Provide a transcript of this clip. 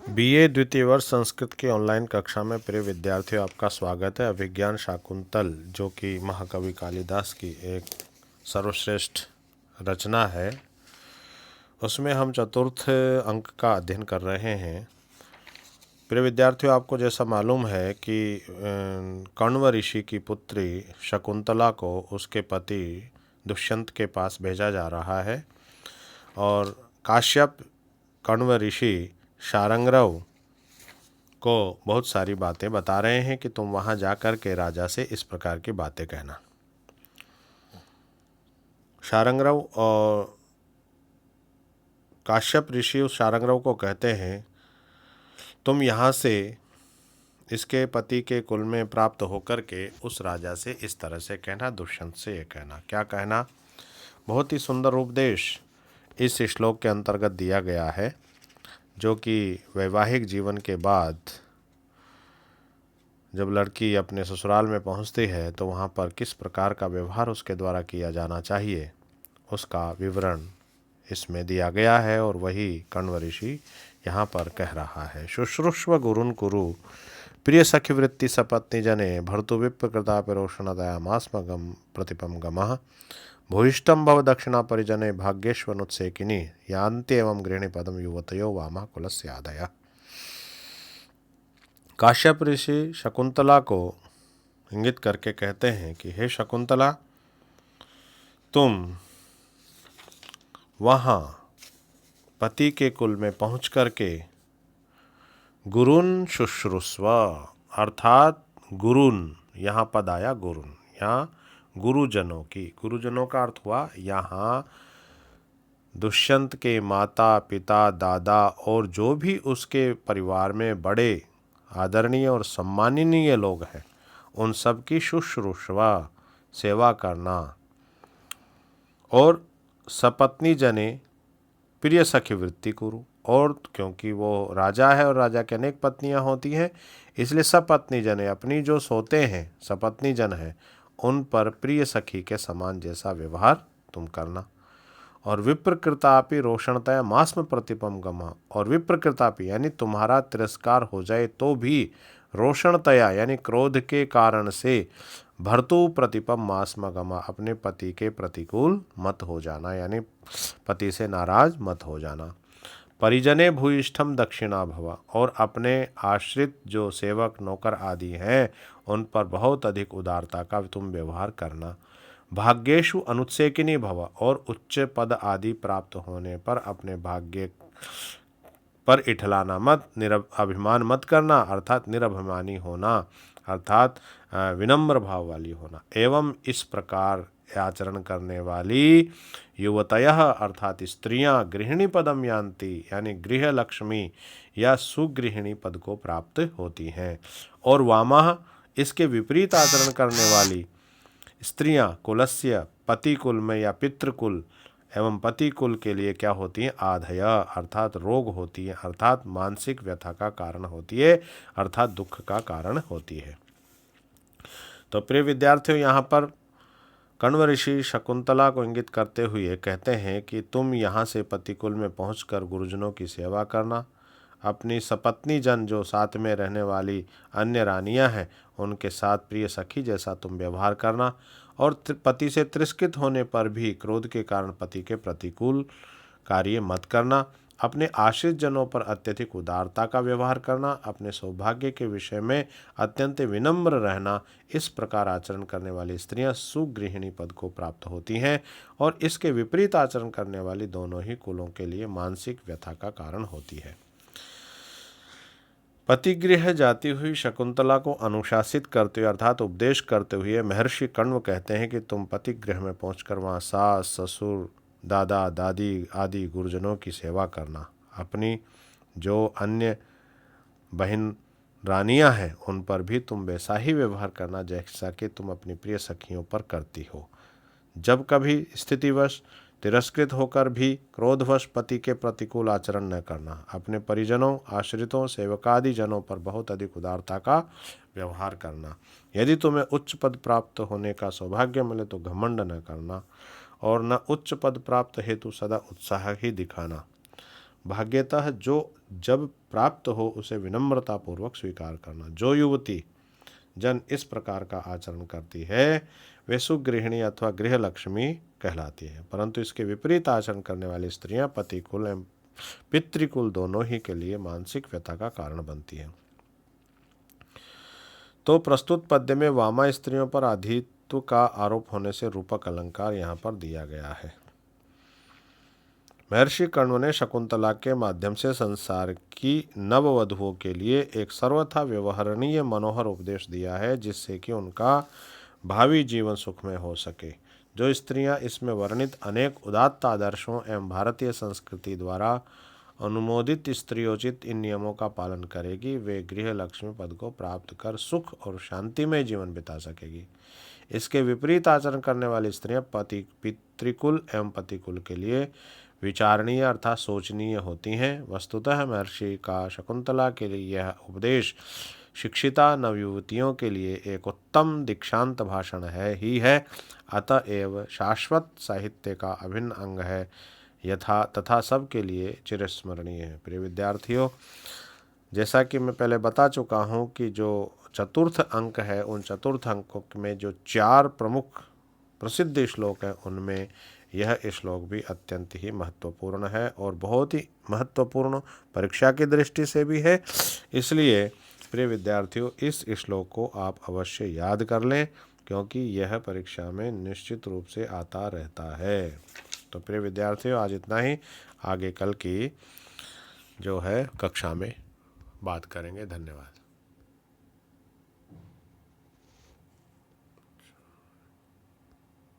BA द्वितीय वर्ष संस्कृत की ऑनलाइन कक्षा में प्रिय विद्यार्थियों, आपका स्वागत है। अभिज्ञान शाकुंतल, जो कि महाकवि कालिदास की एक सर्वश्रेष्ठ रचना है, उसमें हम चतुर्थ अंक का अध्ययन कर रहे हैं। प्रिय विद्यार्थियों, आपको जैसा मालूम है कि कण्व ऋषि की पुत्री शकुंतला को उसके पति दुष्यंत के पास भेजा जा रहा है और काश्यप कण्व ऋषि शारंग्रव को बहुत सारी बातें बता रहे हैं कि तुम वहाँ जा कर के राजा से इस प्रकार की बातें कहना। शारंग्रव और काश्यप ऋषि उस शारंग्रव को कहते हैं, तुम यहाँ से इसके पति के कुल में प्राप्त होकर के उस राजा से इस तरह से कहना, दुष्यंत से ये कहना। क्या कहना? बहुत ही सुंदर उपदेश इस श्लोक के अंतर्गत दिया गया है, जो कि वैवाहिक जीवन के बाद जब लड़की अपने ससुराल में पहुंचती है तो वहां पर किस प्रकार का व्यवहार उसके द्वारा किया जाना चाहिए, उसका विवरण इसमें दिया गया है। और वही कण्व ऋषि यहाँ पर कह रहा है। शुश्रूष्व गुरुन कुरु प्रिय सखी वृत्ति सपत्नी जने भर्तु विप्रकृता पिरोषणदया मास्मगम प्रतिपम गमः भूयिष्ठम भव दक्षिणा परिजने भाग्येश्वनुत्सेकिनी यान्ति एवं गृहिणी पदम युवतयो वामा कुलस्यादय। काश्यप ऋषि शकुंतला को इंगित करके कहते हैं कि हे शकुंतला, तुम वहाँ पति के कुल में पहुँच करके गुरुन शुश्रूस्व, अर्थात गुरुन, यहाँ पद आया गुरुन, यहाँ गुरुजनों की, गुरुजनों का अर्थ हुआ यहाँ दुष्यंत के माता पिता दादा और जो भी उसके परिवार में बड़े आदरणीय और सम्माननीय लोग हैं, उन सब की शुश्रूषवा, सेवा करना। और सपत्नी जने प्रिय सखी वृत्ति कुरु, और क्योंकि वो राजा है और राजा की अनेक पत्नियां होती हैं, इसलिए सपत्नी जने, अपनी जो सोते हैं सपत्नी जन हैं, उन पर प्रिय सखी के समान जैसा व्यवहार तुम करना। और विप्रकृतापि रोषणतया मास्म प्रतिपम गमा, और विप्रकृतापि यानी तुम्हारा तिरस्कार हो जाए तो भी रोषणतया यानी क्रोध के कारण से भर्तु प्रतिपम मास्म गमा, अपने पति के प्रतिकूल मत हो जाना, यानी पति से नाराज मत हो जाना। परिजने भूयिष्ठम दक्षिणा भव, और अपने आश्रित जो सेवक नौकर आदि हैं उन पर बहुत अधिक उदारता का तुम व्यवहार करना। भाग्येषु अनुत्सेकिनी भव, और उच्च पद आदि प्राप्त होने पर अपने भाग्य पर इठलाना मत, अभिमान मत करना, अर्थात निरभिमानी होना, अर्थात विनम्र भाव वाली होना। एवं इस प्रकार आचरण करने वाली युवतयः अर्थात स्त्रियां गृहिणी पदम यान्ति, यानी गृह लक्ष्मी या सुगृहिणी पद को प्राप्त होती हैं। और वामः इसके विपरीत आचरण करने वाली स्त्रियां कुलस्य पति कुल में या पितृकुल एवं पति कुल के लिए क्या होती हैं? आधय, अर्थात रोग होती है, अर्थात मानसिक व्यथा का कारण होती है, अर्थात दुख का कारण होती है। तो प्रिय विद्यार्थियों, यहाँ पर कण्व ऋषि शकुंतला को इंगित करते हुए कहते हैं कि तुम यहाँ से पतिकुल में पहुंचकर गुरुजनों की सेवा करना। अपनी सपत्नी जन जो साथ में रहने वाली अन्य रानियां हैं, उनके साथ प्रिय सखी जैसा तुम व्यवहार करना। और पति से तिरस्कृत होने पर भी क्रोध के कारण पति के प्रतिकूल कार्य मत करना। अपने आश्रित जनों पर अत्यधिक उदारता का व्यवहार करना। अपने सौभाग्य के विषय में अत्यंत विनम्र रहना। इस प्रकार आचरण करने वाली स्त्रियां सुगृहिणी पद को प्राप्त होती हैं, और इसके विपरीत आचरण करने वाली दोनों ही कुलों के लिए मानसिक व्यथा का कारण होती है। पतिगृह जाती हुई शकुंतला को अनुशासित करते हुए अर्थात उपदेश करते हुए महर्षि कण्व कहते हैं कि तुम पतिगृह में पहुंचकर वहाँ सास ससुर दादा दादी आदि गुरुजनों की सेवा करना। अपनी जो अन्य बहन रानियां हैं उन पर भी तुम वैसा ही व्यवहार करना जैसा कि तुम अपनी प्रिय सखियों पर करती हो। जब कभी स्थितिवश तिरस्कृत होकर भी क्रोधवश पति के प्रतिकूल आचरण न करना। अपने परिजनों आश्रितों सेवकादि जनों पर बहुत अधिक उदारता का व्यवहार करना। यदि तुम्हें उच्च पद प्राप्त होने का सौभाग्य मिले तो घमंड न करना, और न उच्च पद प्राप्त हेतु सदा उत्साह ही दिखाना। भाग्यतः जो जब प्राप्त हो उसे विनम्रतापूर्वक स्वीकार करना। जो युवती जन इस प्रकार का आचरण करती है वे सुगृहिणी अथवा गृह लक्ष्मी कहलाती है, परंतु इसके विपरीत आचरण करने वाली स्त्रियां पतिकुल एवं पितृकुल दोनों ही के लिए मानसिक व्यथा का कारण बनती हैं। तो प्रस्तुत पद्य में वामा स्त्रियों पर आधित्व का आरोप होने से रूपक अलंकार यहाँ पर दिया गया है। महर्षि कण्व ने शकुंतला के माध्यम से संसार की नववधुओं के लिए एक सर्वथा व्यवहारणीय मनोहर उपदेश दिया है, जिससे कि उनका भावी जीवन सुखमय हो सके। जो स्त्रियां इसमें वर्णित अनेक उदात्त आदर्शों एवं भारतीय संस्कृति द्वारा अनुमोदित स्त्रियोचित इन नियमों का पालन करेगी वे गृह लक्ष्मी पद को प्राप्त कर सुख और शांतिमय जीवन बिता सकेगी। इसके विपरीत आचरण करने वाली स्त्रियां पति पितृकुल एवं पतिकुल के लिए विचारणीय अर्थात सोचनीय होती हैं। वस्तुतः महर्षि का शकुंतला के लिए यह उपदेश शिक्षिता नवयुवतियों के लिए एक उत्तम दीक्षांत भाषण है अतएव शाश्वत साहित्य का अभिन्न अंग है तथा सबके लिए चिरस्मरणीय है। प्रिय विद्यार्थियों, जैसा कि मैं पहले बता चुका हूँ कि जो चतुर्थ अंक है उन चतुर्थ अंकों में जो 4 प्रमुख प्रसिद्ध श्लोक हैं उनमें यह श्लोक भी अत्यंत ही महत्वपूर्ण है और बहुत ही महत्वपूर्ण परीक्षा की दृष्टि से भी है। इसलिए प्रिय विद्यार्थियों इस श्लोक को आप अवश्य याद कर लें, क्योंकि यह परीक्षा में निश्चित रूप से आता रहता है। तो प्रिय विद्यार्थियों आज इतना ही, आगे कल की जो है कक्षा में बात करेंगे। धन्यवाद।